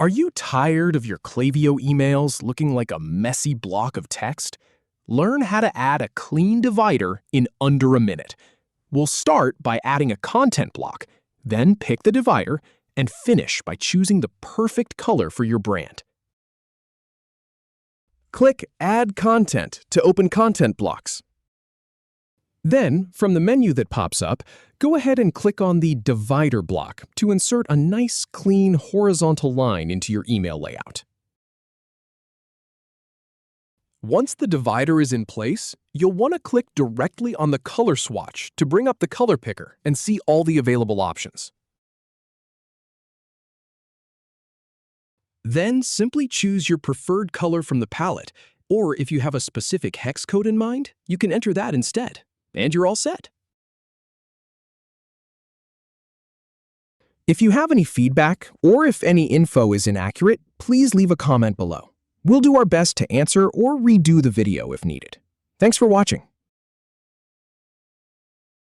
Are you tired of your Klaviyo emails looking like a messy block of text? Learn how to add a clean divider in under a minute. We'll start by adding a content block, then pick the divider, and finish by choosing the perfect color for your brand. Click Add Content to open content blocks. Then, from the menu that pops up, go ahead and click on the divider block to insert a nice, clean, horizontal line into your email layout. Once the divider is in place, you'll want to click directly on the color swatch to bring up the color picker and see all the available options. Then simply choose your preferred color from the palette, or if you have a specific hex code in mind, you can enter that instead. And you're all set. If you have any feedback or if any info is inaccurate, please leave a comment below. We'll do our best to answer or redo the video if needed. Thanks for watching.